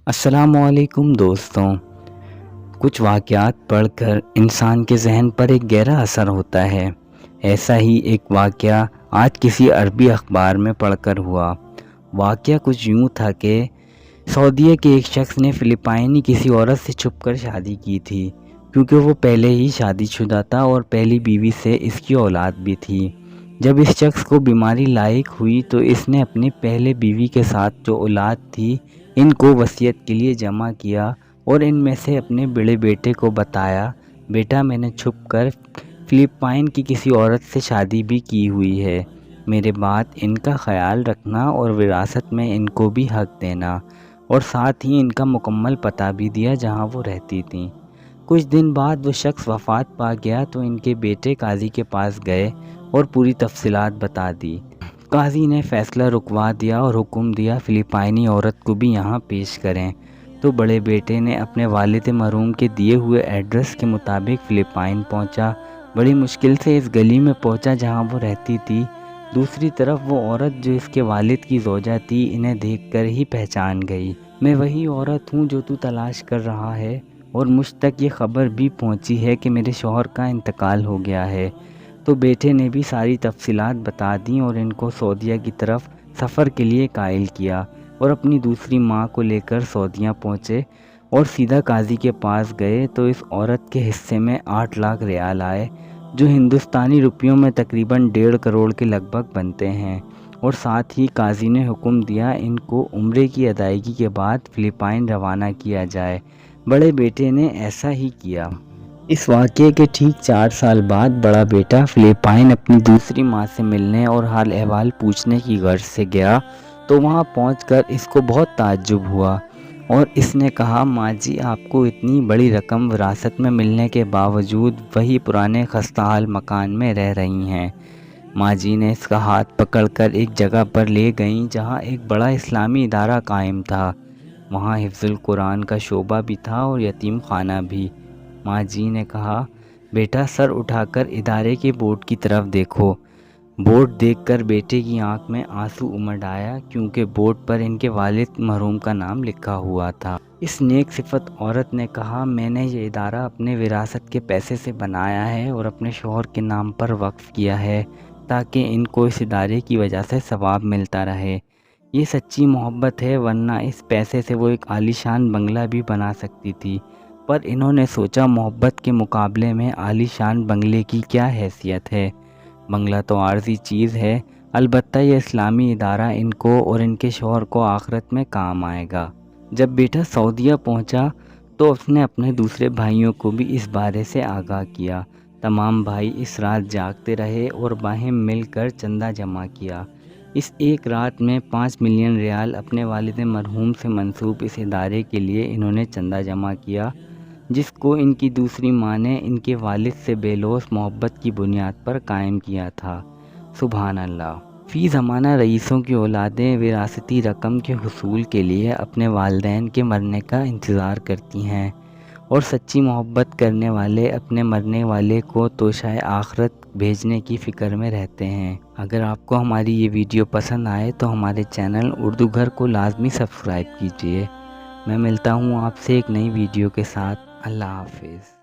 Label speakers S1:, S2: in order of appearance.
S1: السلام علیکم دوستوں، کچھ واقعات پڑھ کر انسان کے ذہن پر ایک گہرا اثر ہوتا ہے۔ ایسا ہی ایک واقعہ آج کسی عربی اخبار میں پڑھ کر ہوا۔ واقعہ کچھ یوں تھا کہ سعودیہ کے ایک شخص نے فلپائنی کسی عورت سے چھپ کر شادی کی تھی، کیونکہ وہ پہلے ہی شادی شدہ تھا اور پہلی بیوی سے اس کی اولاد بھی تھی۔ جب اس شخص کو بیماری لاحق ہوئی تو اس نے اپنی پہلے بیوی کے ساتھ جو اولاد تھی ان کو وصیت کے لیے جمع کیا اور ان میں سے اپنے بڑے بیٹے کو بتایا، بیٹا میں نے چھپ کر فلپائن کی کسی عورت سے شادی بھی کی ہوئی ہے، میرے بعد ان کا خیال رکھنا اور وراثت میں ان کو بھی حق دینا، اور ساتھ ہی ان کا مکمل پتہ بھی دیا جہاں وہ رہتی تھیں۔ کچھ دن بعد وہ شخص وفات پا گیا تو ان کے بیٹے قاضی کے پاس گئے اور پوری تفصیلات بتا دی۔ قاضی نے فیصلہ رکوا دیا اور حکم دیا فلپائنی عورت کو بھی یہاں پیش کریں، تو بڑے بیٹے نے اپنے والد مرحوم کے دیے ہوئے ایڈریس کے مطابق فلپائن پہنچا۔ بڑی مشکل سے اس گلی میں پہنچا جہاں وہ رہتی تھی۔ دوسری طرف وہ عورت جو اس کے والد کی زوجہ تھی انہیں دیکھ کر ہی پہچان گئی۔ میں وہی عورت ہوں جو تو تلاش کر رہا ہے، اور مجھ تک یہ خبر بھی پہنچی ہے کہ میرے شوہر کا انتقال ہو گیا ہے۔ تو بیٹے نے بھی ساری تفصیلات بتا دیں اور ان کو سعودیہ کی طرف سفر کے لیے قائل کیا، اور اپنی دوسری ماں کو لے کر سعودیہ پہنچے اور سیدھا قاضی کے پاس گئے تو اس عورت کے حصے میں 8 لاکھ ریال آئے، جو ہندوستانی روپیوں میں تقریباً 1.5 کروڑ کے لگ بھگ بنتے ہیں، اور ساتھ ہی قاضی نے حکم دیا ان کو عمرے کی ادائیگی کے بعد فلپائن روانہ کیا جائے۔ بڑے بیٹے نے ایسا ہی کیا۔ اس واقعے کے ٹھیک 4 سال بعد بڑا بیٹا فلپائن اپنی دوسری ماں سے ملنے اور حال احوال پوچھنے کی غرض سے گیا، تو وہاں پہنچ کر اس کو بہت تعجب ہوا، اور اس نے کہا، ماں جی آپ کو اتنی بڑی رقم وراثت میں ملنے کے باوجود وہی پرانے خستہ حال مکان میں رہ رہی ہیں۔ ماں جی نے اس کا ہاتھ پکڑ کر ایک جگہ پر لے گئیں جہاں ایک بڑا اسلامی ادارہ قائم تھا۔ وہاں حفظ القرآن کا شعبہ بھی تھا اور یتیم خانہ بھی۔ ماں جی نے کہا، بیٹا سر اٹھا کر ادارے کے بورڈ کی طرف دیکھو۔ بورڈ دیکھ کر بیٹے کی آنکھ میں آنسو امڈ آیا، کیونکہ بورڈ پر ان کے والد مرحوم کا نام لکھا ہوا تھا۔ اس نیک صفت عورت نے کہا، میں نے یہ ادارہ اپنے وراثت کے پیسے سے بنایا ہے اور اپنے شوہر کے نام پر وقف کیا ہے، تاکہ ان کو اس ادارے کی وجہ سے ثواب ملتا رہے۔ یہ سچی محبت ہے، ورنہ اس پیسے سے وہ ایک عالیشان بنگلہ بھی بنا سکتی تھی، پر انہوں نے سوچا محبت کے مقابلے میں عالیشان بنگلے کی کیا حیثیت ہے، بنگلہ تو عارضی چیز ہے، البتہ یہ اسلامی ادارہ ان کو اور ان کے شوہر کو آخرت میں کام آئے گا۔ جب بیٹا سعودیہ پہنچا تو اس نے اپنے دوسرے بھائیوں کو بھی اس بارے سے آگاہ کیا۔ تمام بھائی اس رات جاگتے رہے اور باہم مل کر چندہ جمع کیا۔ اس ایک رات میں 5 ملین ریال اپنے والد مرحوم سے منسوب اس ادارے کے لیے انہوں نے چندہ جمع کیا، جس کو ان کی دوسری ماں نے ان کے والد سے بے لوث محبت کی بنیاد پر قائم کیا تھا۔ سبحان اللہ! فی زمانہ رئیسوں کی اولادیں وراثتی رقم کے حصول کے لیے اپنے والدین کے مرنے کا انتظار کرتی ہیں، اور سچی محبت کرنے والے اپنے مرنے والے کو توشہ آخرت بھیجنے کی فکر میں رہتے ہیں۔ اگر آپ کو ہماری یہ ویڈیو پسند آئے تو ہمارے چینل اردو گھر کو لازمی سبسکرائب کیجیے۔ میں ملتا ہوں آپ سے ایک نئی ویڈیو کے ساتھ۔ اللہ حافظ۔